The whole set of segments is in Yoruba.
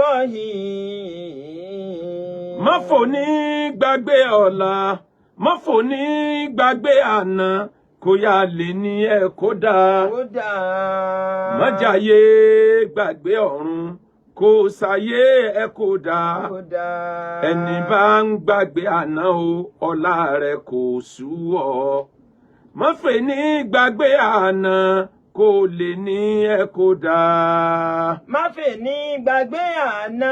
rahim. Má fòní gbàgbé ọ̀la, má fòní gbàgbé àná, kó yá lè ní ẹ kó dáa. Má jayé gbàgbé ọ̀run, kó sáyé ẹ kó dáa. Ẹni bá ń gbàgbé àná o, ọ̀la rẹ̀ kò sú ọ. Má fòní gbàgbé àná, kó lè ní ẹ kó dáa. Má fòní gbàgbé àná,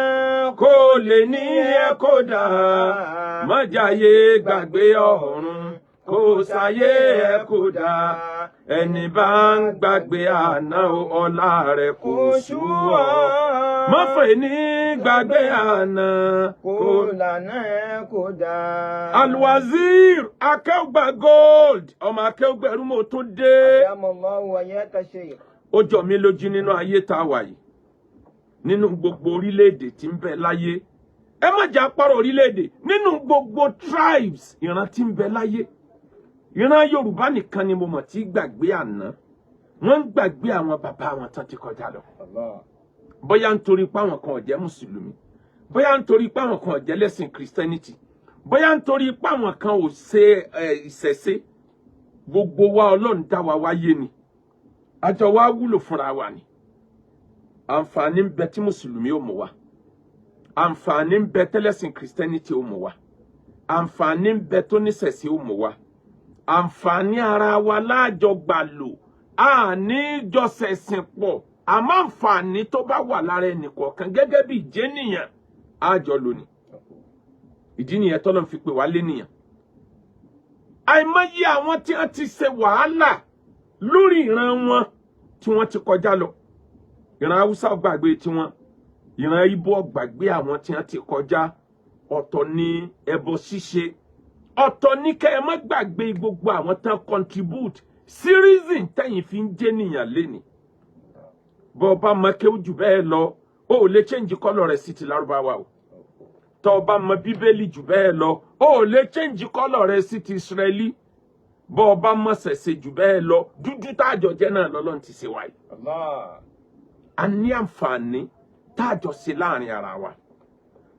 kó lè ní ẹ kó dáa. Má jayé gbàgbé ọ̀run, kó sáyé ẹ kó dáa. Ẹni bá ń gbàgbé àná o, ọ̀la rẹ̀ kò sú ọ. Má fòní gbàgbé àná, kó lànà ẹ kó dáa. Alwazir Akeugba Gold, ọmọ Akeugba Rúmọ̀ tó dé. Adamallahu wa yatashayikh. Ó jọ mí lójú nínú ayé tá a wà yìí, nínú gbogbo orílẹ̀-èdè tí ń bẹ láyé. Ẹ má jà parọ́ orílẹ̀-èdè, nínú gbogbo tribes ìran tí ń bẹ láyé. Ìran Yorùbá nìkan ni mo mọ̀ tí gbàgbé àná. Wọ́n ń gbàgbé àwọn bàbá wọn tán ti kọjá lọ. Bóyá nítorí pé àwọn kan ò jẹ́ Mùsùlùmí, bóyá nítorí pé àwọn kan ò jẹ́ lẹ́sìn Christianity, bóyá nítorí pé àwọn kan ò ṣe ìṣẹ̀ṣe. Gbogbo wa Ọlọ́run dá wa wáyé ni. Àjọ wa wúlò fúnra wa ni. Àǹfààní ń bẹ tí Mùsùlùmí ó mú wa. Àǹfààní ń bẹ tẹ́lẹ̀sìn Christianity ó mú wa. Àǹfààní ń bẹ tó níṣẹ̀ṣe ó mú wa. Àǹfààní ara wa láàjọ gbà lò. Àní jọ ṣẹ̀sìn pọ̀. Àmọ́ àǹfààní tó bá wà lára ẹnìkọ̀ọ̀kan gẹ́gẹ́ bí ìjẹ́nìyàn àjọ lò ní. Ìdí nìyẹn tọ́lọ́run fi pè wá lénìyàn. Àìmọye àwọn tí wọ́n ti ṣe wàhálà lórí ìran wọn tí wọ́n ti kọjá lọ. Ìran Haúsá ò gbàgbé tiwọn, ìran Ìgbò ò gbàgbé àwọn tí wọ́n ti kọjá. Ọ̀tọ̀ ni ẹbọ ṣíṣe, ọ̀tọ̀ ni kẹ́ ẹ má gbàgbé gbogbo àwọn tán contribute sí reason tẹ́yìn fi ń jẹ́ nìyàn léni. Bó bá mọ kéwú jù bẹ́ẹ̀ lọ, ó lè change color rẹ̀ sí ti Lárúbáwá o. Tó bá mọ Bíbélì jù bẹ́ẹ̀ lọ, ó lè change color rẹ̀ sí ti Israeli. Bó bá mọ ṣẹ̀ṣẹ̀ jù bẹ́ẹ̀ lọ, dúdú tájọ jẹ́ náà lọ́lọ́run ti ṣe wáyé. A ní àǹfààní tájọ ṣe láàrin ara wa.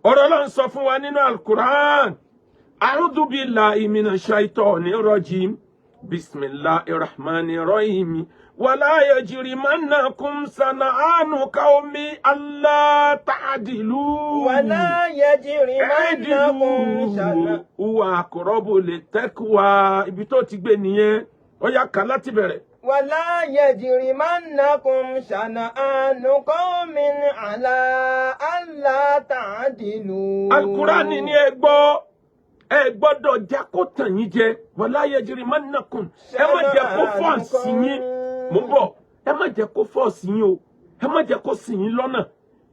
Ọ̀rọ̀ Ọlọ́run sọ fún wa nínú Al-Qur'an. A'udhu billahi minash shaitonir rajim. Bismillahir rahmanir rahim. Wala yajrimannakum sana'anu qawmi alla ta'dilu. Wala yajrimannakum sana'anu. Huwa aqrabu littaqwa. Ibi tó ti gbé nìyẹn. Ó yá ká láti bẹ̀rẹ̀. ولا يجرمنكم شنآن قوم على ألا تعدلوا. Al-Qur'an ni ẹ gbọ́dọ̀ jẹ́ kó tàn yín jẹ. ولا يجرمنكم. Ẹ má jẹ́ kó force yín. Mo ń bọ̀. Ẹ má jẹ́ kó force yín o. Ẹ má jẹ́ kó ṣì yín lọ́nà.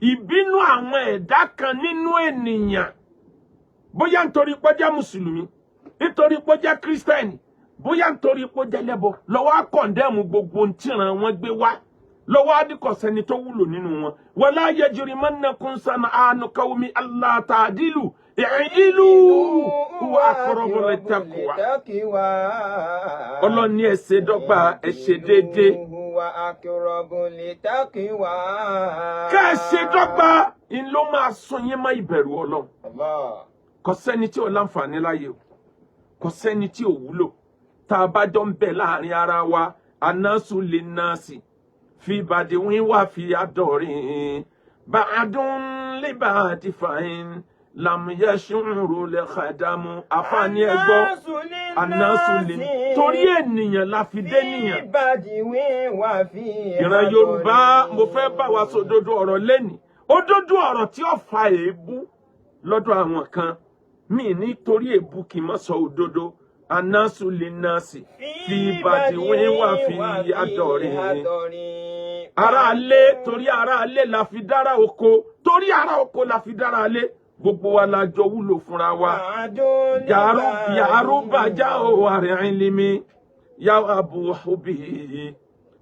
Ìbínú àwọn ẹ̀dá kan nínú ènìyàn. Bóyá nítorí pé ó jẹ́ Mùsùlùmí, nítorí pé ó jẹ́ Kírísítẹ́nì, bóyá nítorí pé ó jẹ́ lẹ́bọ, lọ́wọ́ á kọ̀ndẹ́mù gbogbo tíran wọn gbé wá, lọ́wọ́ á dìkọ̀ sẹ́ni tó wúlò nínú wọn. Wala yajrimannakum sana'anu qawmi alla ta'dilu i'dilu huwa aqrabu littaqwa. Ọlọ́run ní ẹ ṣe dọ́gba, ẹ ṣe déédéé. Huwa aqrabu littaqwa. Ká ẹ ṣe dọ́gba, ń ló máa sọ yín má ìbẹ̀rù Ọlọ́run. Kò sẹ́ni tí ò láǹfààní láyé o, kò sẹ́ni tí ò wúlò. Tá a bá jọ ń bẹ láàrin ara wa, anasu lè nasi fi bàdí wín wá fi àdọ̀rin ba'dun li ba'di fa'in lam yash'uru li khadamu. Àfààní ẹgbọ́ anasu lè torí ènìyàn la fi dé nìyàn. Ìran Yorùbá mo fẹ́ bá wa sọ òdodo ọ̀rọ̀ lẹ́nìí, òdodo ọ̀rọ̀ tí ó fa èébú lọ́dọ̀ àwọn kan. Mi nítorí èébú kì í má sọ òdodo. Anasu lè nasi fi bàdí wín wá fi àdọ̀rin. Ará alé, torí ará alé la fi dára oko, torí ará oko la fi dára alé. Gbogbo wa la jọ wúlò fúnra wa. Yàrú bàjá o àrìn limi, yà abu hubi,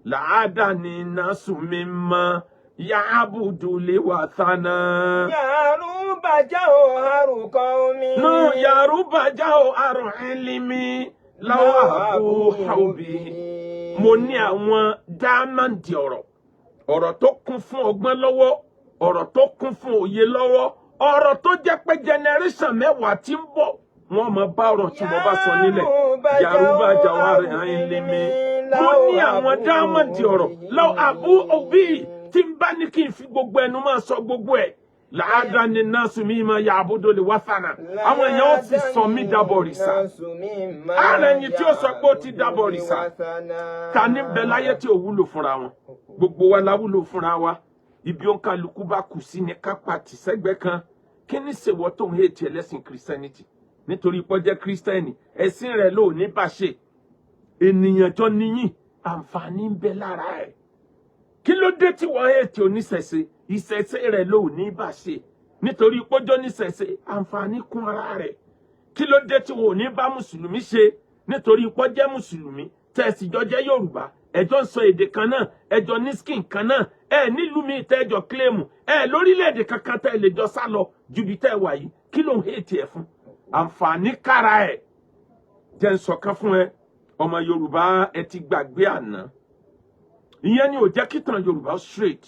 làádà ní nasu mímọ́, yà abudu lè wà thana. Yàrú bàjá o àrùkọ omi. No, yàrú bàjá o àrìn limi, láwà abu hubi. Mo ní àwọn dáámàndì ọ̀rọ̀ tó kún fún ọgbọ́n lọ́wọ́, ọ̀rọ̀ tó kún fún òye lọ́wọ́ ọ̀rọ̀ tó jẹ́ pé generation mẹ́wàá tí ń bọ̀ wọ́n mọ bá ọ̀rọ̀ tí mo bá sọ nílẹ̀ Yaruba Jawari Ayinlemi mo ní àwọn dáámọ̀dì ọ̀rọ̀ lọ́wọ́ àbú òbí tí ń bá ní kí n fi gbogbo ẹnu máa sọ gbogbo ẹ̀ láàdá ni násù mi máa ya àbúdó lè wá fànà àwọn èèyàn ó sì sọ mí dábọ̀ rìsà ààrẹ ẹni tí ó sọ pé ó ti dábọ̀ rìsà ta ní bẹ láyé tí ò wúlò fúnra wọn gbogbo wa la wúlò fúnra wa ibi ó ń kálukú bá kù sí ní kápá tì sẹ́gbẹ́ kan kí ní ṣèwọ́ tó ń hẹ́ẹ̀tì ẹlẹ́sìn kìrìsìtẹ́nìtì nítorí pọ́jẹ́ kìrìsìtẹ́nì ẹ̀sìn rẹ̀ ló ní bá ṣe ènìyàn jọ níyìn àǹfààní ń bẹ lára ẹ̀ kí ló dé tí wọ́n hẹ́ẹ̀tì oníṣẹ̀ṣe ìṣẹ̀ṣe rẹ̀ ló ní bá ṣe nítorí pọ́jọ́ níṣẹ̀ṣe àǹfààní kún ara rẹ̀ kí ló dé tí wọ́n ò ní bá mùsùlùmí ṣe nítorí pọ́jẹ́ mùsùlùmí tẹ̀sí jọ jẹ́ Yorùbá ẹjọ́ ń sọ èdè kan náà ẹjọ́ ní skin kan náà nílùú mi tẹ́jọ́ kílẹ̀mù lórílẹ̀‐èdè kankan tẹ́ lè jọ sá lọ ju bí tẹ́ wà yìí kí ló ń hẹ́ẹ̀tì ẹ̀ fún àǹfààní kára ẹ̀ jẹ́ ń sọ̀kan fún ẹ ọmọ Yorùbá ẹ ti gbàgbé àná ìyẹn ni ò jẹ́ kí tàn Yorùbá straight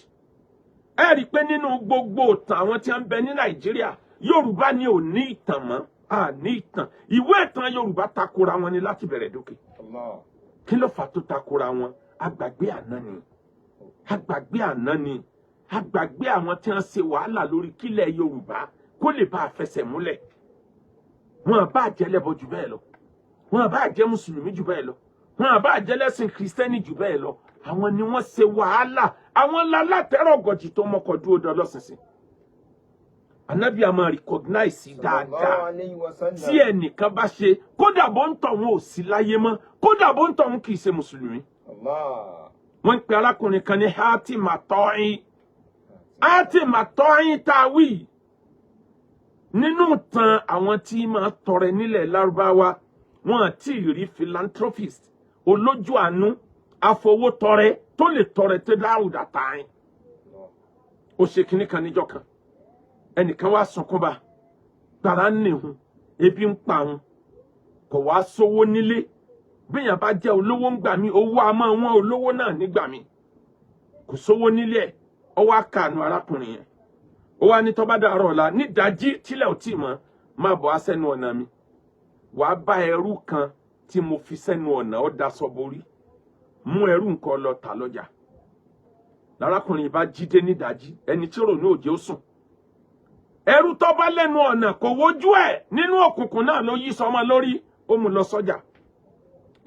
ẹ rí i pé nínú gbogbo ìtàn àwọn tí ń bẹ ní Nàìjíríà Yorùbá ni ò ní ìtàn mọ́ ní ìtàn ìwé ìtàn Yorùbá takora wọn ni láti bẹ̀rẹ̀ dókè kí ló fà tó takora wọn àgbàgbé àná ni àgbàgbé àná ni àgbàgbé àwọn tí wọ́n ṣe wàhálà lórí kílẹ̀ Yorùbá kó lè bá a fẹsẹ̀ múlẹ̀ wọn bá jẹ́ lẹ́bọ jù bẹ́ẹ̀ lọ wọn bá jẹ́ mùsùlùmí jù bẹ́ẹ̀ lọ wọn bá jẹ́ lẹ́sìn kìrìsìtẹ́nì jù bẹ́ẹ̀ lọ àwọn ni wọ́n ṣe wàhálà àwọn lálátẹ̀rọ̀ gọ̀jì tó mọ́kọ̀ dúró dọ́lọ́sìnsìn Ànábì a máa recognize dáadáa tí ẹnìkan bá ṣe kódà bó ń tọ̀ wọn ò sí láyé mọ́ kódà bó ń tọ̀ wọn kì í ṣe mùsùlùmí wọ́n ń pe arákùnrin kan ní Hatim At-Ta'i tàwí nínú tan àwọn tí máa tọrẹ nílẹ̀ Lárúbáwá wọn àti rí philanthropist olójú àánú afowótọrẹ tó lè tọrẹ tẹ Dáúdà Ta'i ó ṣe kinní kan níjọ́ kan ẹnìkan wá sunkún bá gbàrà nìhun ebi ń pa òun kò wá sówó nílé bíyàn bá jẹ́ olówó ń gbà mí owó a máa wọ́n olówó náà nígbà mí kò sówó nílé ẹ̀ ó wá kànú arákùnrin yẹn ó wá ní tó bá dàárọ̀ ọ̀la nídàájí tílẹ̀ ò tí mọ́ máa bọ̀ á sẹ́nu ọ̀nà mi wàá bá ẹrú kan tí mo fi sẹ́nu ọ̀nà ó daṣọ borí mú ẹrú nǹkan lọ tà lọ́jà lárákùnrin bá jíde nídàájí ẹni tí rò ní òjò ó sùn ẹrú tó bá lẹ́nu ọ̀nà kò wojú ẹ̀ nínú òkùnkùn náà ló yí sọmọ lórí ó mú lọ sọ́jà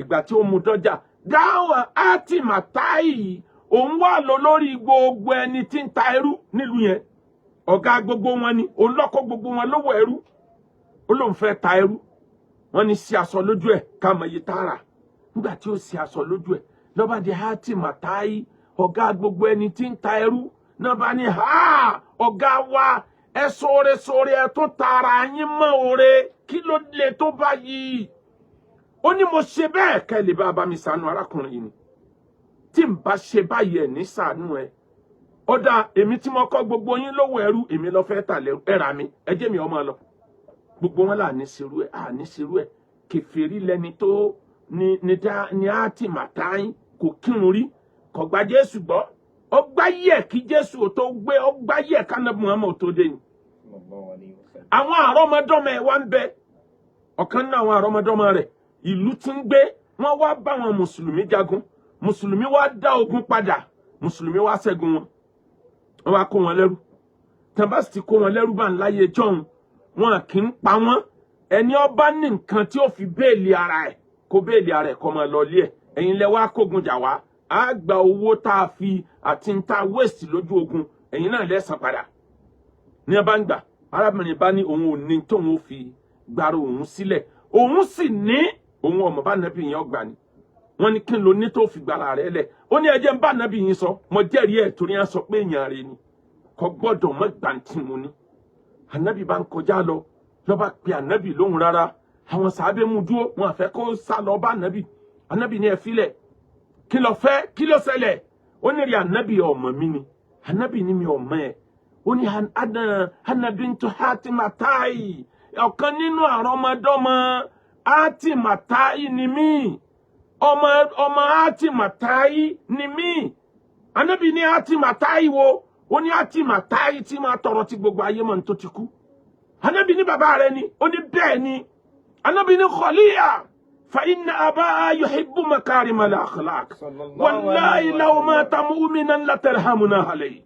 ìgbà tí ó mú dọ́jà dáhùn At-Ta'i òun wà lọ lórí gbogbo ẹni tí ń ta ẹrú nílùú yẹn ọ̀gá gbogbo wọn ni òun lọ́kọ́ gbogbo wọn lówó ẹrú ó lóun fẹ́ ta ẹrú wọn ni sí aṣọ lójú ẹ̀ ká mọ iye tààrà nígbà tí ó sí aṣọ lójú ẹ̀ lọ́ba di At-Ta'i ọ̀gá gbogbo ẹni tí ń ta ẹrú náà bá ní ọ̀gá wa ẹ sóore ẹ tó tààrà yín mọ́ òre kí ló lè tó báyìí ó ní mo ṣe bẹ́ẹ̀ kẹ́ lè bá mi ṣàánú arákùnrin yìí ni tí n bá ṣe báyìí ẹ̀ ní ṣàánú ẹ ọ̀dà èmi tí mo kọ́ gbogbo yín lówó ẹrú èmi lọ fẹ́ tà ẹ̀rà mi ẹ jẹ́ mi ọmọ lọ gbogbo wọn là ní ṣerú ẹ kèfèrí lẹni tó ní At-Ta'i kò kírun rí kò gba Jésù gbọ́ ọgbà yẹ kí Jésù tó gbé ọgbà yẹ kánàbù Muhammad tó dé ni àwọn àrọ́mọdọ́mọ ẹ̀ wá ń bẹ ọ̀kan náà àwọn àrọ́mọdọ́mọ rẹ̀ ìlú tí ń gbé wọ́n wá bá wọn mùsùlùmí jagun mùsùlùmí wá dá ogun padà mùsùlùmí wá ṣẹ́gun wọn wọ́n wá kó wọn lẹ́rú tàbá sì ti kó wọn lẹ́rú bá ń láyé jọ̀hún wọn kì í pa wọ́n ẹni ọba ní nǹkan tí ó fi béèlì ara ẹ̀ kó béèlì ara ẹ̀ kó máa lọ lé ẹ̀ ẹ̀yin lẹ wá kógun jà wá á gba owó tá a fi àti ń ta waste lójú ogun ẹ̀yin náà lẹ́sàn padà ní ẹ bá ń gbà arábìnrin bá ní òun ò ní tóun ó fi gbàrú òun sílẹ̀ òun sì ní òun ọmọ bá nàbí yẹn ọgbà ni wọ́n ní kí n lo ní tó fi gbàrà rẹ̀ lẹ̀ ó ní ẹjẹ́ ń bá nàbí yín sọ mo jẹ́rìí ẹ̀ torí ẹ̀ sọ pé èèyàn rẹ̀ ni kò gbọ́dọ̀ mọ́ gbàǹtì mu ni ànábì bá ń kọjá lọ lọ́ba pe ànábì lóhùn rárá àwọn sàábé mú dúró wọn àfẹ́ kó sá lọ bá ànábì ní ẹ filẹ̀ kí ló fẹ́ kí ló ṣẹlẹ̀ ó ní rí ànábì ọmọ mi ni ànábì ní mi ọmọ ẹ̀ ó ní Hanna bintu At-Ta'i ọ̀kan nínú àrọ́mọdọ́mọ At-Ta'i ni mí ọmọ At-Ta'i ni mí ànábì ní At-Ta'i wo ó ní àti màtáyì tí máa tọrọ tí gbogbo ayé mọ̀ tó ti kú Ànábì ní bàbá rẹ̀ ni ó ní bẹ́ẹ̀ ni Ànábì ní khaliya fa inna abaa yuhibbu makarim al akhlaq wallahi law mata mu'minan la tarhamuna alayhi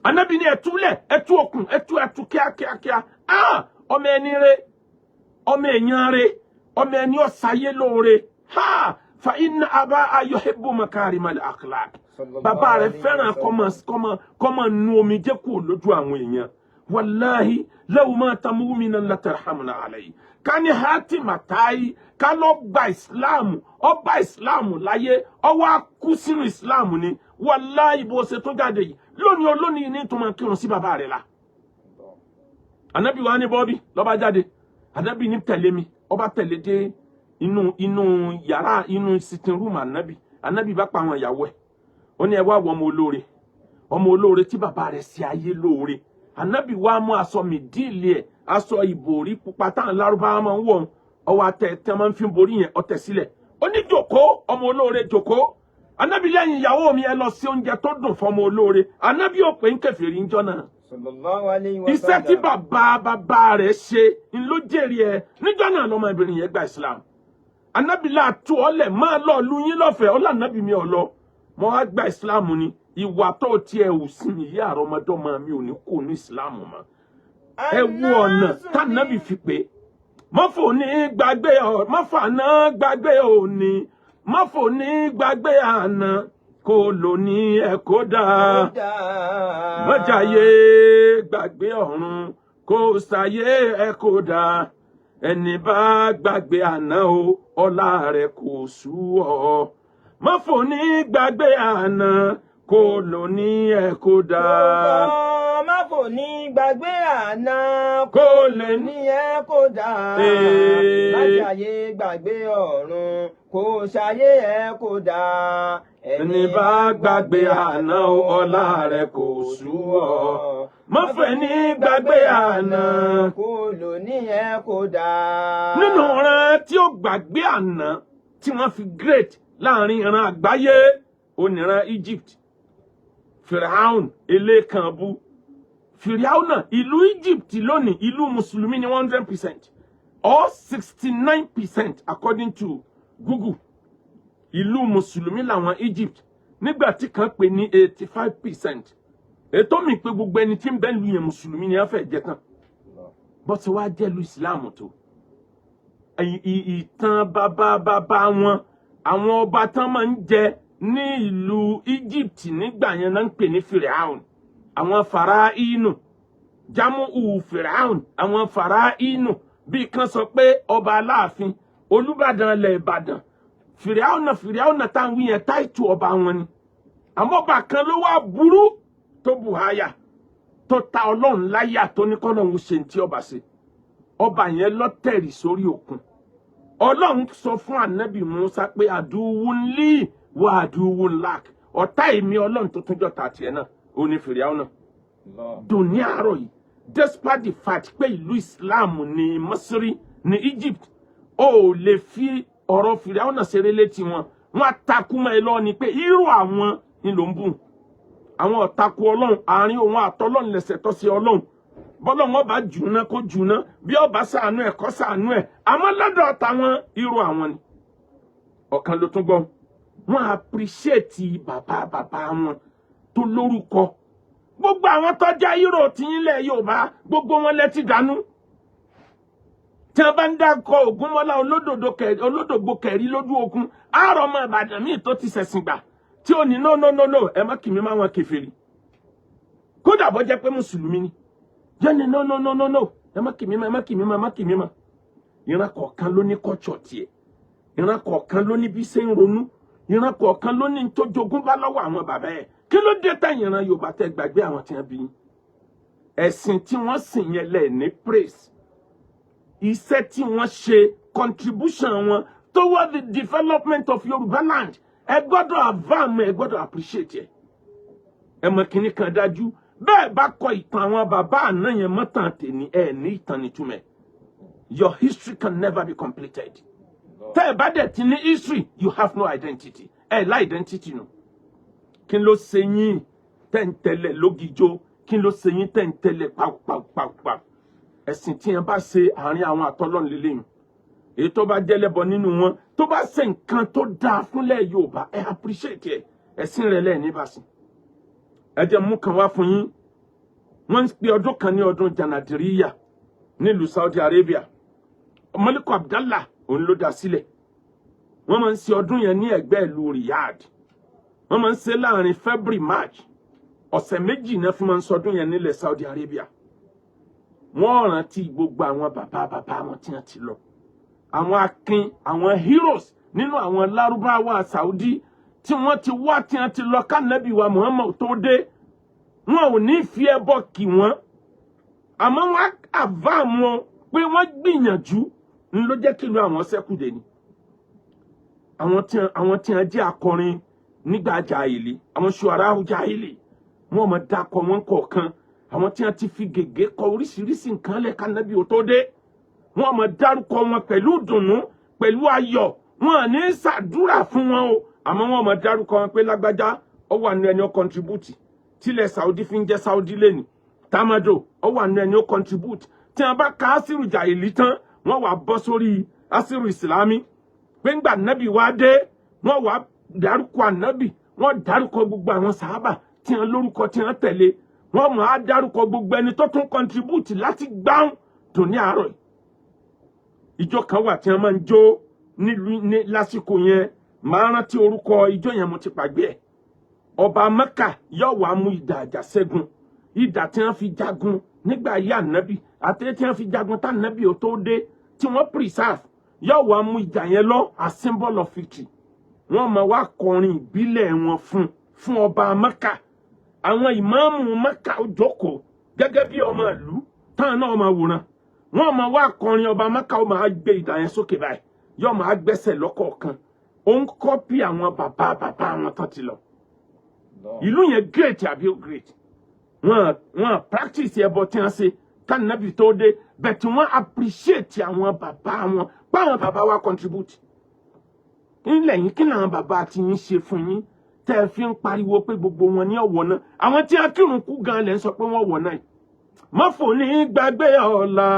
Ànábì ní ẹtúlẹ̀ ẹtú okùn ẹtú kíákíá ọmọ ẹni rẹ̀ ọmọ èèyàn rẹ̀ ọmọ ẹni ọ̀sáyé lóore fa inna abaa yuhibbu makarim al akhlaq bàbá rẹ̀ fẹ́ràn kọ́mọ nu omi jẹ́ kó lójú àwọn èèyàn wallahi law mata mu'minan la tarhamuna alayhi ká ní hati màtáyì ká lọ gba ìsìláàmù ọba ìsìláàmù láyé ọwọ́ akú sínú ìsìláàmù ni wallahi bó ṣe tó jáde yìí lónìí olónìí ní tó máa kírun sí bàbá rẹ̀ la Ànábì wa ní bọ́ọ̀bì lọ́ba jáde Ànábì ní tẹ̀lé mi ọba tẹ̀lé dé inú yàrá inú sitting room Ànábì bá pa àwọn ìyàwó ẹ̀ ó ní ẹ wá wọ ọmọ olóore tí bàbá rẹ̀ sí ayé lóore Ànábì wa mú aṣọ mìdíìlì ẹ̀ aṣọ ìbòrí pupa táwọn lárúbáwá máa ń wọ̀ ọwọ́ àtẹ̀tẹ̀ máa ń fi borí yẹn ọ̀tẹ̀ sílẹ̀ ó ní jòkó ọmọ olóore jòkó Ànábì lẹ́yìn ìyàwó mi ẹ lọ sí oúnjẹ tó dùn fọmọ olóore Ànábì ò pé ń kèfèrí ńjọ́ náà iṣẹ́ tí bàbá rẹ̀ ṣe ń ló jèrè ẹ níjọ́ náà lọ́mọbìnrin yẹn gba Islam Ànábì láàtú ọlẹ̀ máa lọ lu yín lọ́fẹ̀ẹ́ ọlá Ànábì mi ọ̀lọ́ mo wá gba Islam ni ìwà tó tiẹ̀ wù sí mi ìyá àrọ́mọdọ́mọ mi ò ní kó ní Islam mọ́ ẹ wo ọ̀nà tànàbì fi pé mọ́fò ní gbàgbé mọ́fàná gbàgbé òní mọ́fò ní gbàgbé àná kò lò ní ẹ̀kọ́ dáa mọ́jàyé gbàgbé ọ̀run kò sàyé ẹ̀kọ́ dáa ẹni bá gbàgbé àná o ọlá rẹ̀ kò sú ọ mọ́fò ní gbàgbé àná kò lò ní ẹ̀kọ́ dáa mọ́fò ní gbàgbé àná kò lè ní ẹ̀kọ́ dáa májàyé gbàgbé ọ̀run kò ṣàyé ẹ̀kọ́ dáa ẹni bá gbàgbé àná ọlá rẹ̀ kò sú ọ mọ́fò ní gbàgbé àná kò lò ní ẹ̀kọ́ dáa. nínú ọ̀ràn tí ó gbàgbé àná tí wọ́n fi great láàrin ìran àgbáyé oníran Egypt Firaun elékanbú Firaun náà ìlú Egypt lónìí ìlú mùsùlùmí ní 100% or 69% according to Google ìlú mùsùlùmí làwọn Egypt nígbà tí kan pè ní 85% ètò mi pé gbogbo ẹni tí ń bẹ lu yẹn mùsùlùmí ni wọ́n fẹ́ jẹ tán bọ́sẹ̀ wá jẹ́ lu Islam tó ìtàn bàbá wọn àwọn ọba tán máa ń jẹ ní ìlú Egypt nígbà yẹn náà ń pè ní Firaun àwọn Faraínù jamu Firaun àwọn Faraínù bí kan sọ pé ọba Aláàfin Olúbàdàn ilẹ̀ Ìbàdàn Firaun náà táwọn yẹn táìtù ọba wọn ni àmọ́ ọba kan ló wá burú tó buhaya tó ta Ọlọ́run láyà tó ní kọ́lọ́run ṣe tí ọba ṣe ọba yẹn lọ tẹ̀rì sórí òkun Ọlọ́run sọ fún Ànábì Musa pé àdúwùn lí wà àdúwùn lák ọ̀tá èmi Ọlọ́run tó tún jọta tiẹ̀ náà ó ní Firaun náà dùn ní àárọ̀ yìí despite the fact pé ìlú Islam ní Misri ní Egypt ó lè fi ọ̀rọ̀ Firaun náà ṣeré létí wọn àtakùmọ̀ ẹ lọ ni pé irú àwọn ni ló ń bùn àwọn ọ̀takù Ọlọ́run àárín òun àtọ́lọ́run lẹ̀sẹ̀ tọ́ sí Ọlọ́run bọ́lọ́run ọba jùnà kó jùnà bí ọba ṣàánú ẹ̀ kó ṣàánú ẹ̀ àmọ́ lọ́dọ̀ táwọn irú àwọn ni ọ̀kan ló tún gbọ́ wọn appreciate bàbá wọn tó lórúkọ gbogbo àwọn tọ́jà hero tí ilẹ̀ Yorùbá gbogbo wọn lẹ́tí dànù tí wọ́n bá ń dákọ Ògúnmọ́lá olódògbò kẹ̀rí lójú ogun àárọ̀ ọmọ Ìbàdàn míì tó ti ṣẹ̀sìn gbà tí ò ní no ẹ má kì mí má wọn kèfèrí kódà bọ́ jẹ́ pé mùsùlùmí ni jẹ́ni no ẹ má kì mí má ìran kọ̀ọ̀kan ló ní kọ́tsọ̀ tiẹ̀ ìran kọ̀ọ̀kan ló ní bí ṣe ń ronú ìran kọ̀ọ̀kan ló ní tó jogún bá lọ́wọ́ àwọn bàbá ẹ̀ kí ló dé tẹ̀yìn ìran Yorùbá tẹ́ gbàgbé àwọn tí wọ́n bí yín ẹ̀sìn tí wọ́n sìn yẹn lẹ̀ ní praise iṣẹ́ tí wọ́n ṣe contribution wọn toward the development of Yorùbá land ẹ gbọ́dọ̀ àváàmù ẹ gbọ́dọ̀ appreciate ẹ mọ̀ kínní kan dájú bẹ́ẹ̀ bá kọ ìtàn àwọn bàbá àná yẹn mọ́tàn tèmi ẹ ní ìtàn nítumẹ̀ your history can never be completed tẹ́ ẹ bá dẹ̀ ti ní history you have no identity ẹ lá identity nù kí ló ṣe yín tẹ́ ń tẹ̀lé lógijó kí ló ṣe yín tẹ́ ń tẹ̀lé pàpàpàpà ẹ̀sìn tí yẹn bá ṣe àárín àwọn àtọ́lọ́run lélẹ́yìn èyí tó bá jẹ́lẹ́bọ nínú wọn tó bá ṣe nǹkan tó dáa fúnlẹ̀ Yorùbá ẹ appreciate ẹ ẹ̀sìn rẹ̀ lẹ́ẹ̀ ní bàṣìn ẹ jẹ́ mú kan wá fún yín wọ́n ń pe ọdún kan ní ọdún Janadiriya nílùú Saudi Arabia Malik Abdallah òun ló dá sílẹ̀ wọ́n máa ń ṣe ọdún yẹn ní ẹ̀gbẹ́ ìlú Riyadh wọ́n máa ń ṣe láàrin February March ọ̀sẹ̀ méjì náà fún máa ń sọdún yẹn nílẹ̀ Saudi Arabia wọ́n rántí gbogbo àwọn bàbá wọn tí wọ́n ti lọ àwọn akin àwọn heroes nínú àwọn Lárúbáwá Saudi tí wọ́n ti wá tí wọ́n ti lọ kánàbí wa Muhammad tó dé wọn ò ní fi ẹbọ kì wọ́n àmọ́ wọ́n àvá wọn pé wọ́n gbìyànjú ń ló jẹ́ kí ìlú àwọn ṣẹ́kù dé ni àwọn tí wọ́n jẹ́ akọrin nígbà jahili àwọn ṣuara jahili wọ́n mọ̀ dákọ̀ wọn kọ̀ọ̀kan àwọn tí wọ́n ti fi gègé kọ oríṣiríṣi nǹkan lẹ̀ kánàbí ò tó dé wọ́n mọ̀ dárúkọ wọn pẹ̀lú ìdùnnú pẹ̀lú ayọ̀ wọn ní ṣàdúrà fún wọn o àmọ́ wọ́n mọ̀ dárúkọ wọn pé lágbájá ó wà nínú ẹni ó contribute tílẹ̀ Saudi fi ń jẹ́ Saudi lẹ́nu tamado ó wà nínú ẹni ó contribute tí wọ́n bá ka asiru jahili tán wọ́n wá bọ́ sórí asiru islami pé ńgbà nábì wá dé wọ́n wá dárúkọ ànábì wọ́n dárúkọ gbogbo àwọn sàhábà tí wọ́n lórúkọ tí wọ́n tẹ̀lé wọ́n mọ̀ á dárúkọ gbogbo ẹni tó tún contribute láti gbáhùn tó ní àárọ̀ yìí ìjọ kan wà tí wọ́n máa ń jó ní lásìkò yẹn máa rántí orúkọ ìjọ yẹn mo ti pàgbé ẹ̀ ọba Mẹ́kà yóò wá mú idà àjàṣẹ́gun idà tí wọ́n fi jagun nígbà ayé ànábì àti tí wọ́n fi jagun tá ànábì ò tó dé tí wọ́n preserve yóò wá mú idà yẹn lọ as symbol of victory wọ́n máa wá kọrin ìbílẹ̀ wọn fún ọba Mẹ́kà àwọn ìmáàmù Mẹ́kà ó jókòó gẹ́gẹ́ bí ọmọ ìlú táwọn náà máa wòran wọ́n máa wá kọrin ọba Mẹ́kà ó máa gbé idà yẹn sókè báyìí yóò máa gbẹ́sẹ̀ lọ́kọ̀ọ̀kan ó ń kọ́pì àwọn bàbá wọn tán ti lọ ìlú yẹn great àbí ó great wọ́n practice ẹbọ tí wọ́n ṣe kánàbì tó dé but wọ́n appreciate àwọn bàbá wọn báwọn bàbá wa contribute ńlẹ̀ yín kí làwọn bàbá ti yín ṣe fún yín tẹ́ ẹ fi ń pariwo pé gbogbo wọn ní ọ̀wọ̀ náà àwọn tí a kírun kú gan lẹ́ ń sọ pé wọ́n wọ̀ náà mọ́fò ní gbàgbé ọ̀la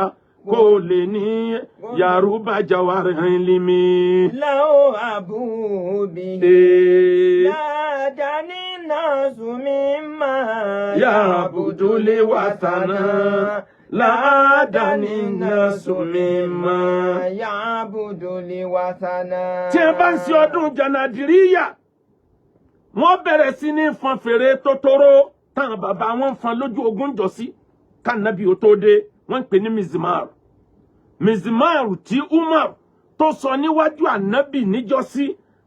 kò lè ní Yorùbá Jawahir Limi. láwọ àbúbí ládàáni náà sùnmí máa yàbùdúlé wàtánà ládàáni náà sùnmí máa yàbùdúlé wàtánà. tí ẹ bá ń ṣe ọdún Janadiriya wọ́n bẹ̀rẹ̀ sí ní fọn fèrè tótóró táwọn bàbá wọn fọn lójú ogun jọ́sí kánàbí ó tó dé wọ́n ń pè ní mizimaru tí Umar tó sọ níwájú ànábì níjọ́sí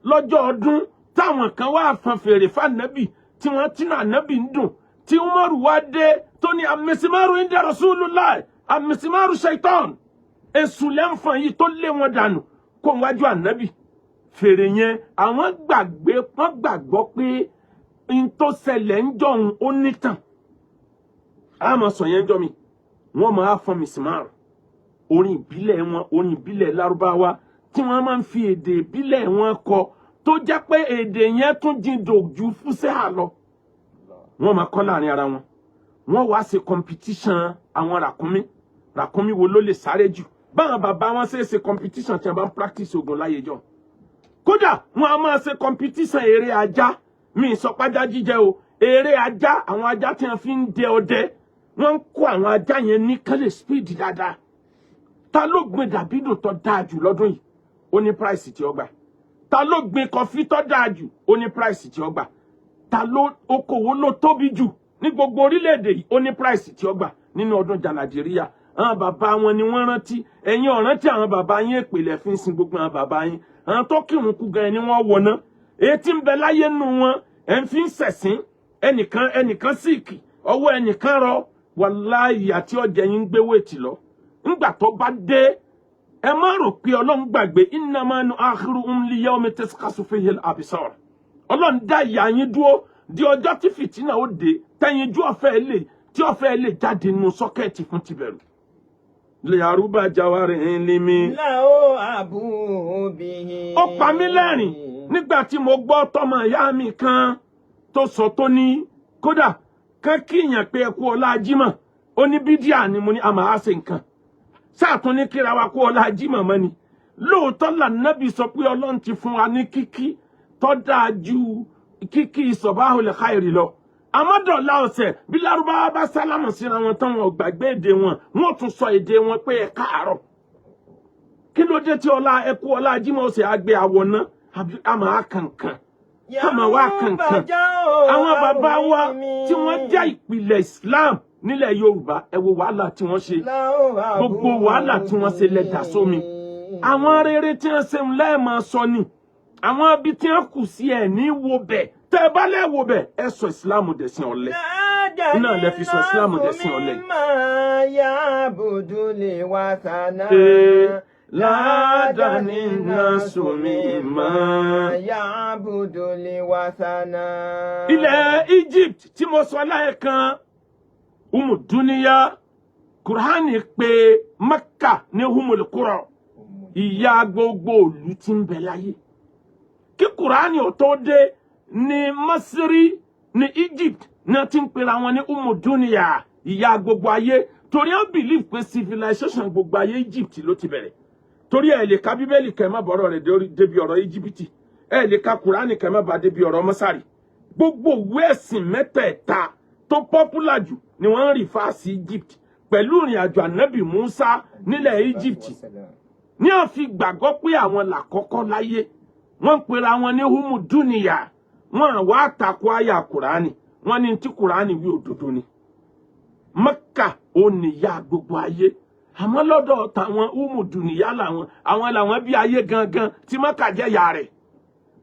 lọ́jọ́ ọdún táwọn kan wá fọn fèrè fànábì tí wọ́n tínú ànábì ń dùn tí Umar wá dé tó ní amisimaru inda Rasulullah amisimaru shaitan èṣù lẹ́nfọ̀n yìí tó lé wọn dànù kó wájú ànábì fèrè yẹn àwọn gbàgbọ́ pé n tó ṣẹlẹ̀ ń jọ̀hún ó nítàn àmọ́ sọ yẹn jọ mi wọ́n máa fọn misimaru orin ìbílẹ̀ Lárúbáwá tí wọ́n máa ń fi èdè ìbílẹ̀ wọn kọ tó jẹ́ pé èdè yẹn tún jìndò ju fúsẹ́hà lọ wọ́n máa kọ́ láàrin ara wọn wọ́n wá ṣe competition àwọn ràkúnmí wo ló lè sáré jù báwọn bàbá wọn ṣe competition tí wọ́n bá ń practice ogun láyé jọ kódà wọ́n á máa ṣe competition eré ajá mi ìsọpájá jíjẹ o eré ajá àwọn ajá tí wọ́n fi ń dẹ ọdẹ wọ́n ń kó àwọn ajá yẹn ní kálẹ̀ speed dáadáa ta ló gbin dàbídùn tó dáa jù lọ́dún yìí ó ní price tí ó gbà ta ló gbin kọfí tó dáa jù ó ní price tí ó gbà ta ló okòwò ló tóbi jù ní gbogbo orílẹ̀-èdè yìí ó ní price tí ó gbà nínú ọdún Janadiriya àwọn bàbá wọn ni wọ́n rántí ẹ̀yin ọ̀rántí àwọn bàbá yín ìpìlẹ̀ fi ń sin gbogbo àwọn bàbá yín àwọn tó kírun kú gan ni wọ́n wọ̀ ná èyí tí ń bẹ láyé nù wọn ẹ̀ ń fi ń ṣẹ̀sín ẹnìkan síìkì ọwọ́ ẹnìkan rọ wàláhì àti ọjà yín ń gbé wéètì lọ ńgbà tó bá dé ẹ má rò pé Ọlọ́run gbàgbé innama nu'akhiruhum li yawmin tashkhasu fihi al-absar Ọlọ́run dá ìyà yín dúró di ọjọ́ tí fìtínà ó dé tẹ̀yìn jú ọ̀fẹ́ lè jáde nínú sọ́kẹ́ẹ̀tì fún tìbẹ̀rù. Yorùbá Jawahir Limi. láwọ àbúbí. ó pa mí lẹ́rìn nígbà tí mo gbọ́ tọmọ ìyá mi kan tó sọ tó ní kódà kan kíyàn pé ẹkú ọlá jímọ̀ ó ní bídíà ni mo ní a máa ṣe nǹkan sáàtún ní kíra wa kú ọlá jímọ̀ mọ́ ni lóòótọ́ lànàbì sọ pé Ọlọ́run ti fún wa ní kíkí tó dáa ju kíkí sabahul khairi lọ àmọ́dọ̀lá ọ̀sẹ̀ bí lárúbáwá bá sálámù síra wọn tán wọn gbàgbé èdè wọn wọn tún sọ èdè wọn pé ẹ káàárọ̀ kí ló dé tí ọlá ẹkú ọlá jímọ̀ ọ̀sẹ̀ àgbẹ̀ àwọ̀ náà àmọ́ àkànkàn àmọ́ wá kànkàn àwọn bàbá wa tí wọ́n jẹ́ ìpìlẹ̀ Islam nílẹ̀ Yorùbá ẹ wo wàhálà tí wọ́n ṣe gbogbo wàhálà tí wọ́n ṣe lẹ́dà sómi àwọn rere tí wọ́n ṣe lẹ́ẹ̀mọ́ sọ ni àwọn ibi tí wọ́n kù sí ẹ̀ ní wo bẹ̀ tẹ́ ẹ bá lẹ́ wo bẹ̀ ẹ sọ Islam dẹ̀sìn ọ̀lẹ náà lẹ fi sọ Islam dẹ̀sìn ọ̀lẹ. Ládàáni náà sùnmí máa ya'budu li wasana. Ilẹ̀ Egypt tí mo sọ láẹ̀kan Duniya Kùránì pé Mẹ́kà ní Umul Qura ìyá gbogbo ìlú tí ń bẹ láyé kí Kùránì ò tó dé ní Masiri ní Egypt náà ti ń pera wọn ní Duniya ìyá gbogbo ayé torí wọ́n believe pé civilization gbogbo ayé Egypt ló ti bẹ̀rẹ̀ torí ẹ lè ka Bíbélì kẹ́ má bọ̀rọ̀ rẹ̀ débi ọ̀rọ̀ Íjíbítì ẹ lè ka Kùránì kẹ́ má bá débi ọ̀rọ̀ Mọ́sárì gbogbo ìwé ẹ̀sìn mẹ́tẹ̀ẹ̀ta tó popular jù ni wọ́n ń rìfà sí Egypt pẹ̀lú ìrìn àjò ànábì Musa nílẹ̀ Egypt ní wọ́n fi gbàgbọ́ pé àwọn làkọ́kọ́ láyé wọ́n ń pera wọn ní Duniya wọ́n wá àtakò àyà Kùránì wọ́n ní tí Kùránì wí òdodo ni Mẹ́kà ó níyà gbogbo ayé àmọ́ lọ́dọ̀ táwọn Duniya làwọn bí ayé gangan tí Mẹ́kà jẹ́ ìyá rẹ̀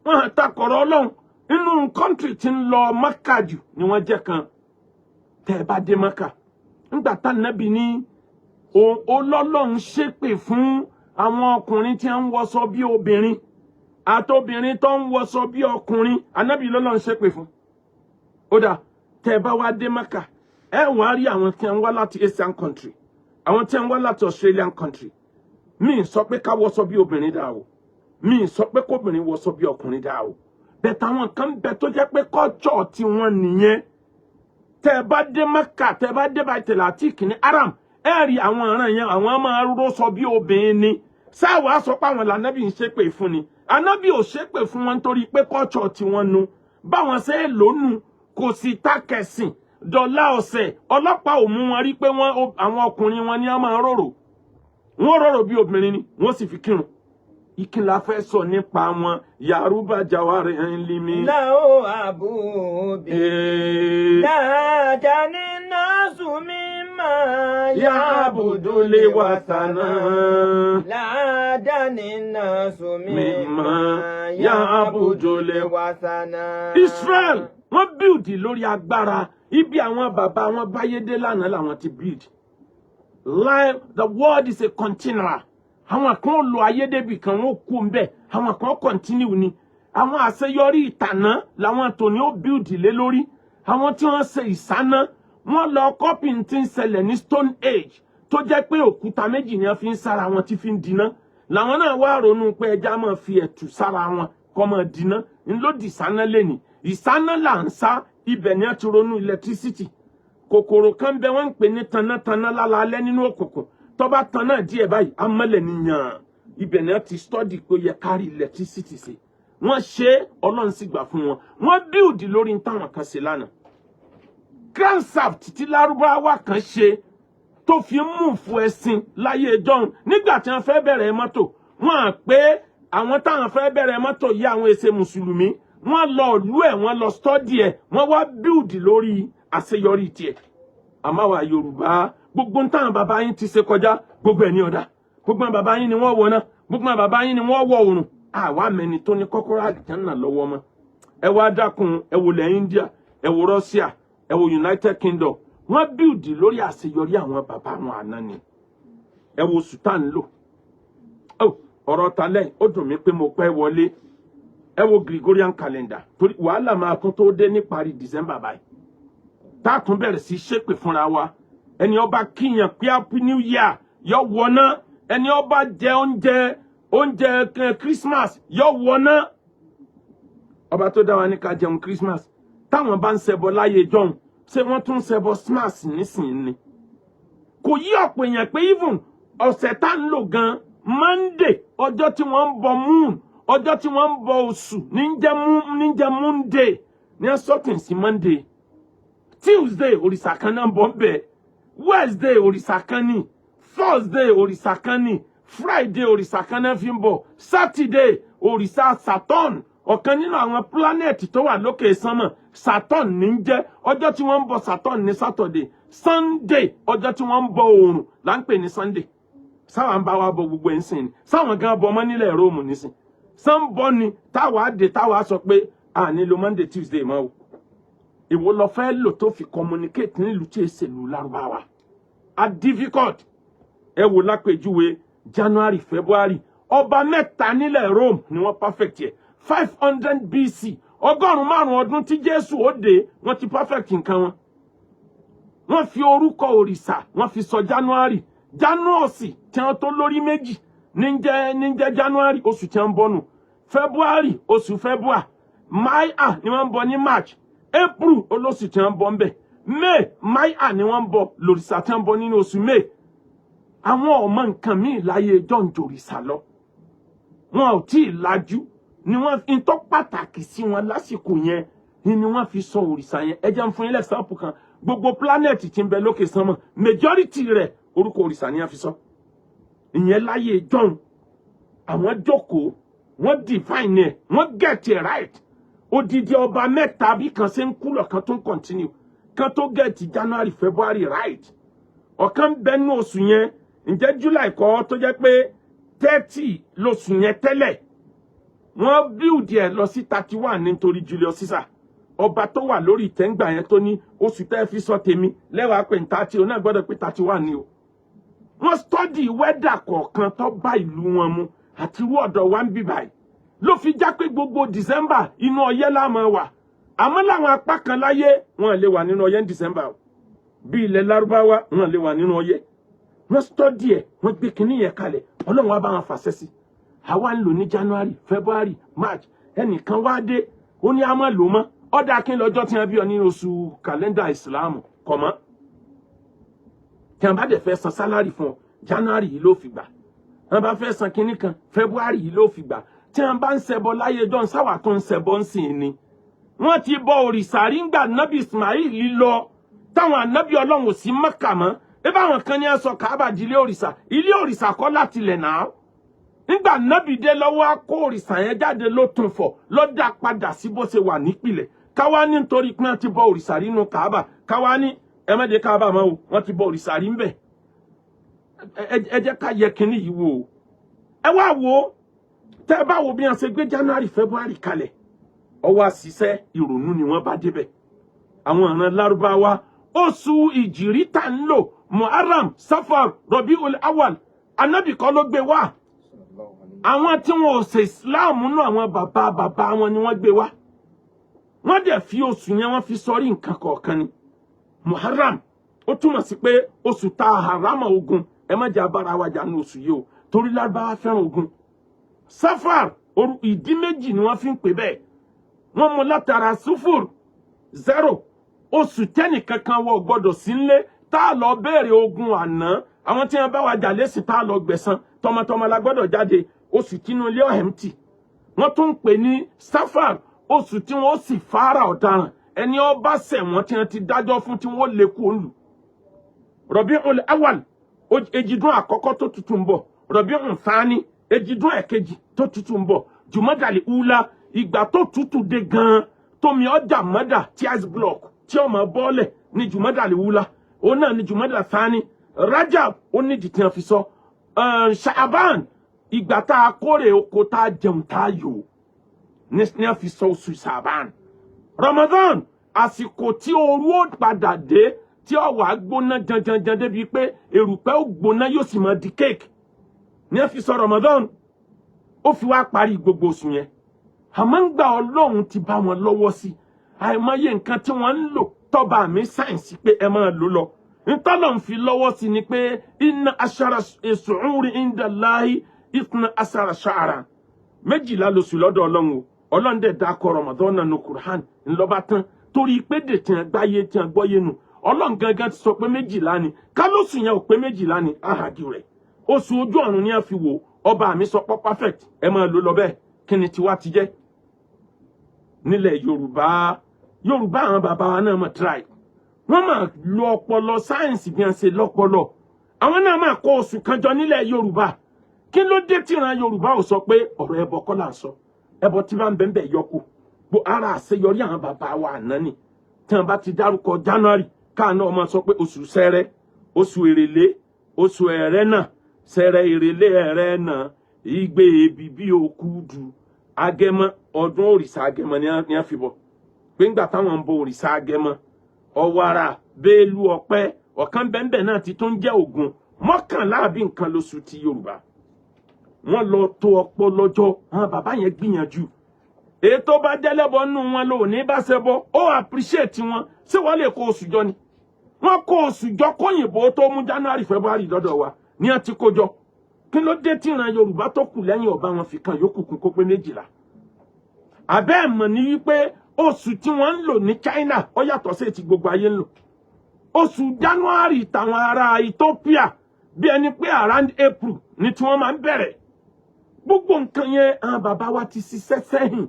wọ́n àtakọ̀rọ̀ Ọlọ́run inú kọ́ńtírì tí ń lọ Mẹ́kà jù ni wọ́n jẹ́ kan tẹ́ ẹ bá dé Mẹ́kà nígbà tá nàbì ní Ọlọ́run ṣépè fún àwọn ọkùnrin tí ń wọṣọ bí obìnrin àtobìnrin tó ń wọṣọ bí ọkùnrin ànábì lọ́lọ́run ṣépè fún ó dà tẹ́ ẹ bá wá dé Mẹ́kà ẹ wá rí àwọn tí ń wá láti Asian country àwọn tí ń wá láti Australian country mi sọ pé ká wọṣọ bí obìnrin dá o mi sọ pé kóbìnrin wọṣọ bí ọkùnrin dá o bẹ́ẹ̀ táwọn kan bẹ tó jẹ́ pé culture tí wọ́n nìyẹn tẹ́ bá dé Mẹ́kà tẹ́ bá dé Baitul Atiq ní Haram ẹ rí àwọn ọ̀ràn yẹn àwọn máa rọ́ṣọ bí obìnrin ni sáwàá sọ pé àwọn lànàbì ń ṣépè fún ni ànábì ò ṣépè fún wọn nítorí pé culture tí wọ́n nu báwọn ṣe é lónù kò sì tákẹ̀sìn dọ̀là ọ̀sẹ̀ ọlọ́pàá ò mú wọn rí pé àwọn ọkùnrin wọn ni wọ́n máa rorò bí obìnrin ni wọ́n sì fi kírun ìkìlá fẹ́ sọ nípa wọn Yaruba Jawari Limi. Láò àbúbí. Dáadáa ní Násù mímọ́. Ya'budu li wasana. Dáadáa ní Násù mímọ́. Ya'budu li wasana. Israel wọ́n bíùdì lórí agbára ibi àwọn bàbá wọn báyédé lánàá làwọn ti bíùdì. Life, the world is a continual. Àwọn kan lo ayédèbí kan wọ́n kú ńbẹ̀ àwọn kan continue ni àwọn àṣeyọrí ìtànà làwọn tó ní ó build lé lórí àwọn tí wọ́n ṣe ìsáná wọ́n lọ copy tí ń ṣẹlẹ̀ ní Stone Age tó jẹ́ pé òkúta méjì ni wọ́n fi ń sára wọn tí fi ń dínà làwọn náà wá ronú pé ẹja máa fi ẹ̀tù sára wọn kó máa dínà ńlọdì ìsáná lẹ́nì ìsáná là ń sá ibẹ̀ ni wọ́n ti ronú electricity kòkòrò kan bẹ wọ́n ń pè ní tanátaná lálálẹ́ nínú òkùnkùn tó bá tan náà díẹ̀ báyìí amọ́lẹ̀ nìyàn ibẹ̀ náà ti study pé yẹ kárí electricity ṣe wọ́n ṣe Ọlọ́run sì gbà fún wọn wọ́n build lórí táwọn kan ṣe lánàá Crankshaft tí lárúbáwá kan ṣe tó fi mú fún ẹṣin láyé ìjọ́un nígbà tí wọ́n fẹ́ bẹ̀rẹ̀ mọ́tò wọ́n à pé àwọn táwọn fẹ́ bẹ̀rẹ̀ mọ́tò yìí àwọn èsè mùsùlùmí wọ́n lọ ìlú ẹ̀ wọ́n lọ study ẹ̀ wọ́n wá build lórí àṣeyọrí tiẹ̀ àmàwà Yorùbá gbogbo táwọn bàbá yín ti ṣe kọjá gbogbo ẹ̀ ní ọ̀dà gbogbo àwọn bàbá yín ni wọ́n wọ̀ náà gbogbo àwọn bàbá yín ni wọ́n wọ̀ oòrùn àwa mẹ́ni tó ní kọ́kọ́rọ́ àlìjánnà lọ́wọ́ mọ́ ẹ wá dákun ẹ wò lẹ̀ India ẹ wò Russia ẹ wò United Kingdom wọ́n build lórí àṣeyọrí àwọn bàbá wọn àná ni ẹ wò Sudan lò ọ̀rọ̀ talẹ̀ ó dùn mí pé mo pẹ́ wọlé ẹ wò Gregorian calendar torí wàhálà máa tún tó dé níparí December báyìí tá a tún bẹ̀rẹ̀ sí ṣépè fúnra wa ẹni ọba kíyàn pé happy new year yọ wọná ẹni ọba jẹ oúnjẹ Christmas yọ wọná ọba tó dá wa ní ká jẹun Christmas táwọn bá ń ṣẹbọ láyé jọ̀hún ṣé wọ́n tún ṣẹbọ smash nísìnyí ni kò yí ọ̀pọ̀ èèyàn pé even ọ̀sẹ̀ tá ń lò gan Monday ọjọ́ tí wọ́n ń bọ moon ọjọ́ tí wọ́n ń bọ oṣù níjẹ́ Monday ní asọ́tún sí Monday Tuesday òrìṣà kan náà bọ̀ ń bẹ̀ Wednesday òrìṣà kan ní Thursday òrìṣà kan ní Friday òrìṣà kan náà fi ń bọ̀ Saturday òrìṣà Saturn ọ̀kan nínú àwọn planeti tó wà lókè sánmọ̀ Saturn ní jẹ́ ọjọ́ tí wọ́n ń bọ Saturn ní Saturday Sunday ọjọ́ tí wọ́n ń bọ oòrùn là ń pè ní Sunday sáwọn ń bá wa bọ gbogbo ẹ̀ ń sìn ni sáwọn gan bọ ọmọ nílẹ̀ Róòmù nísìn sánbọ ni táwa dé táwa sọ pé a nílò Monday Tuesday mọ́ o ìwọ lọ fẹ́ lò tó fi communicate nílùú tí èsè lù Lárúbáwá a difficult ẹ wò lápèjúwe January February ọba mẹ́ta nílẹ̀ Rome ni wọ́n perfect yẹ 500 BC ọgọ́rùn márùn ọdún tí Jésù ó dé wọ́n ti perfect nǹkan wọn wọ́n fi orúkọ òrìṣà wọ́n fi sọ January January tí wọ́n tó lórí méjì níjẹ́ January oṣù tí wọ́n bọ́nu February oṣù February Maya ni wọ́n bọ ní March April olóṣù tí wọ́n bọ ń bẹ̀ May Maya ni wọ́n bọ lòrìṣà tí wọ́n bọ nínú oṣù May àwọn ọmọ nǹkan míì láyé John jòrìṣà lọ wọn ò tí ì lajú ni wọ́n fi tó pàtàkì sí wọn lásìkò yẹn ni wọ́n fi sọ òrìṣà yẹn ẹ jẹ́ n fún yín example kan gbogbo planet tí ń bẹ lókè sánmọ̀ majority rẹ̀ orúkọ òrìṣà ni wọ́n fi sọ ìyẹn láyé John àwọn jókòó wọ́n define ẹ̀ wọ́n get it right odidi ọba mẹ́ta bí kan ṣe ń kú lọ kan tó ń continue kan tó get January February right ọ̀kan bẹ́nu oṣù yẹn ǹjẹ́ July kọ́ tó jẹ́ pé 30 lóṣù yẹn tẹ́lẹ̀ wọ́n build ẹ̀ lọ sí 31 nítorí Julius Caesar ọba tó wà lórí ìtẹ́ngbà yẹn tó ní oṣù tẹ́ fi sọ tèmi lẹ́wàá pé 30 náà gbọ́dọ̀ pé 31 ni o wọ́n study weather kọ̀ọ̀kan tó bá ìlú wọn mu àti irú ọ̀dọ̀ wa ń bì báyìí ló fi já pé gbogbo December inú ọyẹ́ láàmú wà àmọ́ láwọn apá kan láyé wọn lè wà nínú ọyẹ́ ní December o bí ilẹ̀ Lárúbáwá wọn lè wà nínú ọyẹ́ wọ́n study ẹ̀ wọ́n gbé kinní yẹn kalẹ̀ Ọlọ́run wa bá wọn fàṣẹ sí àwa ń lò ní January February March ẹnìkan wá dé ó ní a máa lò mọ́ ọ̀dà kí n lọ́jọ́ tí wọ́n bí ọ ní oṣù kàlẹ́ndà Islam kọ̀ mọ́ tí wọ́n bá dẹ̀ fẹ́ san sálárì fún ọ January yìí ló fi gbà wọ́n bá fẹ́ san kinní kan February yìí ló fi gbà tí wọ́n bá ń ṣẹbọ láyé John sáwà tó ń ṣẹbọ ń sìn ni wọ́n ti bọ òrìṣà rí ńgbà nábì Ismail lọ táwọn ànábì Ọlọ́run ò sí Mẹ́kà mọ́ ẹ bá àwọn kan ní sọ Káàbà di ilé òrìṣà kọ́ láti ilẹ̀ náà nígbà nábì dé lọ́wọ́ á kó òrìṣà yẹn jáde ló tún fọ̀ ló dá padà sí bó ṣe wà nípìlẹ̀ káwá ní nítorí pé wọ́n ti bọ òrìṣà rí nínú Káàbà káwá ní ẹ má dé Káàbà mọ́ o wọ́n ti bọ òrìṣà rí ńbẹ̀ ẹ jẹ́ ká yẹ kinní yìí wò ó ẹ wá wò ó tẹ́ ẹ bá wo bí wọ́n ṣe gbé January February kalẹ̀ ọwọ́ àṣìṣe ìrònú ni wọ́n bá débẹ̀ àwọn ọ̀ràn Lárúbáwá oṣù ìjìrí tá ń lò Muharram Safar Rabiul Awwal Ànábì kọ́ ló gbé wá àwọn tí wọn ò ṣe Islam nú àwọn bàbá wọn ni wọ́n gbé wá wọ́n dẹ̀ fi oṣù yẹn wọ́n fi sọrí nǹkan kọ̀ọ̀kan ni Muharram ó túmọ̀ sí pé oṣù tá a harama ogun ẹ má jẹ́ abára wa jà ní oṣù yìí o torí Lárúbáwá fẹ́ràn ogun Safar ìdí méjì ni wọ́n fi ń pè bẹ́ẹ̀ wọ́n mú látara sufur 0 oṣù tẹ́nì kankan wọ gbọ́dọ̀ sí nlé tá a lọ béèrè ogun àná àwọn tí wọ́n bá wa jà lẹ́sìn tá a lọ gbẹ̀san tọmọtọmọ la gbọ́dọ̀ jáde oṣù tínú ilé ọ̀hẹ́mtì wọ́n tún ń pè ní Safar oṣù tí wọ́n sì fara ọ̀daràn ẹni ọba ṣẹ̀wọ̀n tí wọ́n ti dájọ́ fún tí wọ́n lè kú òǹlù Rabiul Awwal ejidun àkọ́kọ́ tó tuntun ń bọ̀ Rabiul Thani ejidun ẹ̀kejì tó tuntun ń bọ̀ Jumadal Ula ìgbà tó tutù dé gan tómi ọjà mọ́dà tí ice block tí ọmọ bọ́ọ̀lẹ̀ ní Jumadal Ula òun náà ní Jumadal Thani Rajab ó ní ìdí tí wọ́n fi sọ Sha'ban ìgbà tá a kórè oko tá a jẹun tá a yò ní wọ́n fi sọ oṣù Sha'ban Ramadan àsìkò tí ooru ó padà dé tí ó wà gbóná janjanjan débi pé erùpẹ̀ ó gbóná yóò sì máa di cake ní wọ́n fi sọ Ramadan ó fi wá parí gbogbo oṣù yẹn àmọ́ ń gbà Ọlọ́run ti bá wọn lọ́wọ́ sí àìmọye nǹkan tí wọ́n ń lò tọ́ba mi sáyẹ̀nsì pé ẹ máa lò lọ ntọ́lọ̀ ń fi lọ́wọ́ sí ni pé inna ashara su'uri inda Allahi ithna ashara sha'ran 12 lóṣù lọ́dọ̀ Ọlọ́run o Ọlọ́run dẹ̀ dákọ̀ Ramadan nínú Qur'an ńlọ́ba tán torí pé dè tí wọ́n gbáyé tí wọ́n gbọ́yé nu Ọlọ́run gangan ti sọ pé 12 ni ká lóṣù yẹn ò pé 12 ni ahagi rẹ̀ oṣù ojú ọ̀run ni a fi wò ọba mi sọ pé perfect ẹ máa lò lọ bẹ́ẹ̀ kí ni tiwa ti jẹ́ nílẹ̀ Yorùbá àwọn bàbá wa náà mọ̀ try wọ́n máa lo ọpọlọ sáyẹ́ǹsì bí wọ́n ṣe lọ́pọlọ àwọn náà máa kó oṣù kan jọ nílẹ̀ Yorùbá kí ló dé tí ìran Yorùbá ò sọ pé ọ̀rọ̀ ẹbọ kọ́ là ń sọ ẹbọ tí máa ń bẹ́ẹ̀ yọkù bó ara àṣeyọrí àwọn bàbá wa àná ni tí wọ́n bá ti dárúkọ January káàná ọmọ sọ pé oṣù Ṣẹrẹ oṣù Èrèlé oṣù Ẹrẹ́nà Ṣẹrẹ Èrèlé Ẹrẹ́nà Igbe Èbìbí Òkúdu Agẹmọ ọdún òrìṣà Agẹmọ ni a fi bọ pé ńgbà táwọn ń bọ òrìṣà Agẹmọ Ọ̀wàrà Bélú Ọ̀pẹ ọ̀kan bẹ́ẹ̀ náà ti tún jẹ́ Ògún 11 àbí nǹkan lóṣù ti Yorùbá wọ́n lọ tó ọpọlọjọ àwọn bàbá yẹn gbìyànjú ètò bá jẹ́lẹ́bọ nínú wọn lò ní bá ṣe bọ́ ó appreciate wọn ṣé wọ́n lè kó oṣù jọ ni wọ́n kó oṣù jọ kóyìnbó tó mú January February lọ́dọ̀ wa ní ẹ ti kó jọ kí ló dé tí ìran Yorùbá tó kù lẹ́yìn ọba wọn fi kan yòókù kún kó pé 12 àbẹ́ ẹ̀mọ̀ ní wípé oṣù tí wọ́n ń lò ní China ó yàtọ̀ sí ti gbogbo ayé ń lò oṣù January tàwọn ará Ethiopia bí ẹni pé around April ni tí wọ́n máa ń bẹ̀rẹ̀ gbogbo nǹkan yẹn àwọn bàbá wa ti ṣiṣẹ́ sẹ́yìn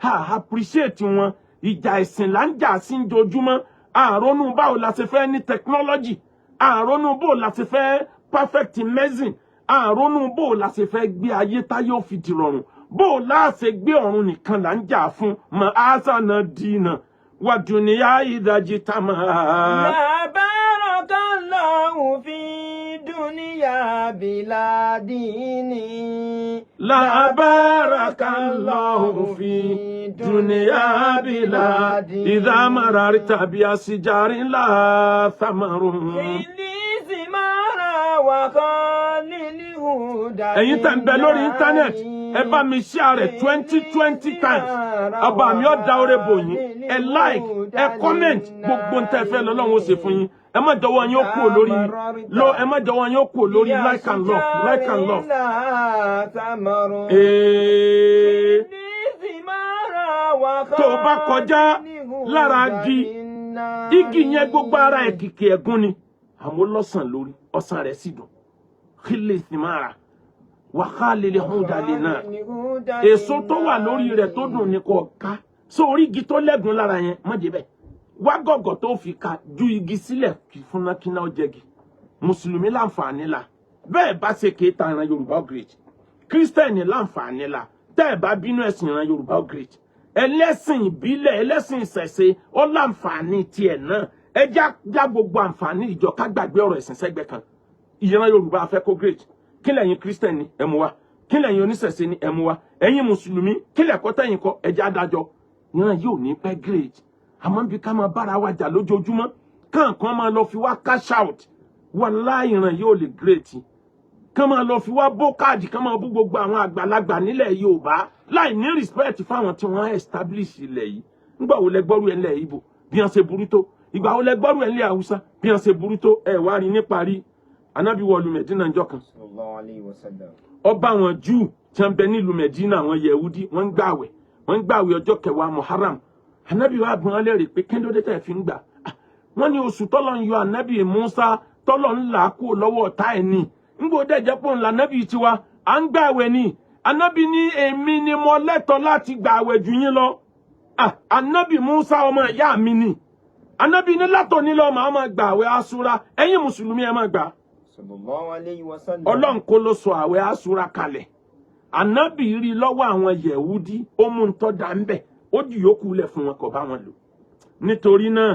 appreciate wọn ìjà ẹ̀sìn là ń jà sí ojoojúmọ́ àrònú báwo la ṣe fẹ́ ní technology àrònú bó la ṣe fẹ́ perfect medicine àrònú bó la ṣe fẹ́ gbé ayé táyé ó fi di rọrùn bó la ṣe gbé ọ̀run nìkan là ń jà fún mọ àṣàna dínà wà dùnìyà ìdajì tamà. La barakallahu fi dunya bila dini. La barakallahu fi dunya bila idha mararta bi asjarin la thamarun. Ẹ̀yin tẹ́ ń bẹ lórí íńtánẹ́ẹ̀tì ẹ bá mi share rẹ̀ 20 times ọba mi ó dá oore bò yín ẹ like ẹ comment gbogbo ń tẹ́ fẹ́ lọ́lọ́run ó ṣe fún yín ẹ má jọ̀wọ́ yín ó kúrò lórí ẹ má jọ̀wọ́ yín ó kúrò lórí like and love. Tó o bá kọjá lára igi yẹn gbogbo ara ẹ̀ kìkì ẹ̀gún ni àmọ́ lọ́sàn lórí ọ̀sán rẹ̀ sì dùn kílè thimara wàhálì lè hùn dalẹ̀ náà èso tó wà lórí rẹ̀ tó dùn ní kò ká so orí igi tó lẹ́gùn lára yẹn má jẹ́ bẹ́ẹ̀ wá gọ̀gọ̀ tó fi ka ju igi sílẹ̀ kì fún nákínà ọ̀jẹ̀gì mùsùlùmí láǹfààní la bẹ́ẹ̀ bá ṣe kéèta ìran Yorùbá great kírísítẹ́nì láǹfààní la tẹ́ ẹ̀ bá bínú ẹ̀sìn ìran Yorùbá great ẹlẹ́sìn ìbílẹ̀ ẹlẹ́sìn ìṣẹ̀ṣe ó láǹfààní tiẹ̀ náà ẹ já gbogbo àǹfààní ìjọ ká gbàgbé ọ̀rọ̀ ẹ̀sìn sẹ́gbẹ̀ kan ìran Yorùbá afẹ́ kó great kí lẹ́yìn Christian ni ẹ mú wá kí lẹ́yìn oníṣẹ̀ṣe ni ẹ mú wá ẹ̀yin mùsùlùmí kí lẹ́kọ́ tẹ̀yìn kọ́ ẹjẹ́ adájọ́ ìran yóò ní pẹ́ great àmọ́ bí ká máa bára wa jà lójoojúmọ́ káàkan máa lọ fi wá cash out wallahi ìran yóò lè great ká máa lọ fi wá bó káàdì ká máa bú gbogbo àwọn àgbàlagbà nílẹ̀ Yorùbá láì ní respect fáwọn tí wọ́n establish ilẹ̀ yìí nígbà wo lẹ gbọ́rú ẹ̀ ńlẹ̀ Ìgbò bí wọ́n ṣe burú tó ìgbà wo lẹ gbọ́rú ẹ̀ ńlẹ̀ Haúsá bí wọ́n ṣe burú tó ẹ̀ wá rí níparí Ànábì wọ̀lú Mẹ̀dínà ńjọ́ kan ọba àwọn Júù tí wọ́n bẹ nílùú Mẹ̀dínà àwọn Yẹhudi wọ́n ń gbààwẹ̀ ọjọ́ 10 Muharram Ànábì wa bí wọ́n lérè pé kí ló dé tẹ́ fi ń gbà wọ́n ní oṣù tọ́lọ́ ń yọ Ànábì Mùsá tọ́lọ́ ń là kó lọ́wọ́ ọ̀tá ẹ̀ ní ńgbò dẹ́jẹ́ pọ̀ ńlá Ànábì tiwa à ń gbààwẹ̀ ni Ànábì ní èmi ni mo lẹ́tọ̀ọ́ láti gbààwẹ̀ jù yín lọ Ànábì Mùsá ọmọ ìyá mi ni Ànábì ní látòní lọ màá máa gbààwẹ̀ Àṣúrà ẹ̀yin mùsùlùmí ẹ máa gbà Ọlọ́run kó ló sọ àwẹ̀ Àṣúrà kalẹ̀ Ànábì rí lọ́wọ́ àwọn Yẹ̀húdí ó mú ń tọ́ da ń bẹ̀ ó dì yókù lẹ̀ fún wọn kò bá wọn lò nítorí náà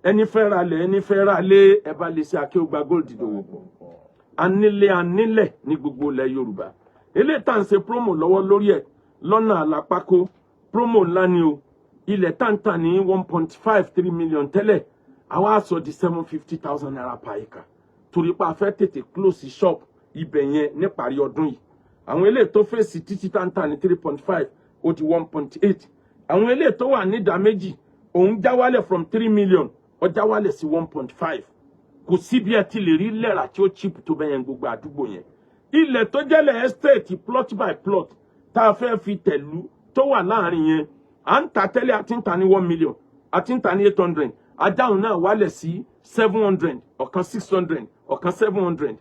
ẹni fẹ́ ra lẹ̀ ẹni fẹ́ ra lé ẹ bá lè ṣe Akéwùgbà Gold dòwò pọ̀ anílẹ̀ ní gbogbo ilẹ̀ Yorùbá eléyìí tá à ń ṣe promo lọ́wọ́ lórí ẹ̀ lọ́nà àlàpákó promo ńlá ni o ilẹ̀ táǹtà ní 1.53 million tẹ́lẹ̀ àwa sọ di 750,000 naira per acre torí pa fẹ́ tètè close shop ibẹ̀ yẹn níparí ọdún yìí àwọn eléyìí tó fèsì títí táǹtà ní 3.5 ó di 1.8 àwọn eléyìí tó wà ní ìdá méjì òun já wálẹ̀ from 3 million ó já wálẹ̀ sí 1.5 kò sí bí ẹ ti lè rí lẹ́ra tí ó cheap tó bẹ́yẹn gbogbo àdúgbò yẹn ilẹ̀ tó jẹ́lẹ̀ estate plot by plot tá a fẹ́ fi tẹ̀lú tó wà láàrin yẹn à ń ta tẹ́lẹ̀ àti ń ta ní 1 million àti ń ta ní 800 ajáhùn náà wálẹ̀ sí 700 ọ̀kan 600 ọ̀kan 700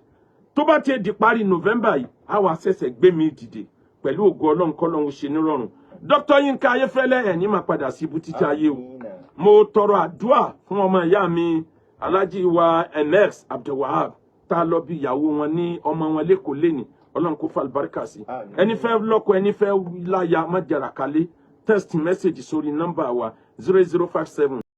tó bá ti di parí November yìí á wá ṣẹ̀ṣẹ̀ gbé mi dìde pẹ̀lú ògo Ọlọ́run kọ́lọ́run ṣe nírọ̀rùn Dr. Yinka Ayéfẹ́lẹ́ ẹ̀ ní máa padà sí ibú títí ayé o mo tọrọ àdúà fún ọmọ ìyá mi Alhaji wa NX Abdulwahab tá a lọ bí ìyàwó wọn ní ọmọ wọn lẹ́kọ̀ọ́ lẹ́nìí Ọlọ́run kó fa àlùbáríkà sí ẹni fẹ́ lọ́kọ ẹni fẹ́ láya má jàrà kalẹ̀ text message sórí nọ́mbà wa 0057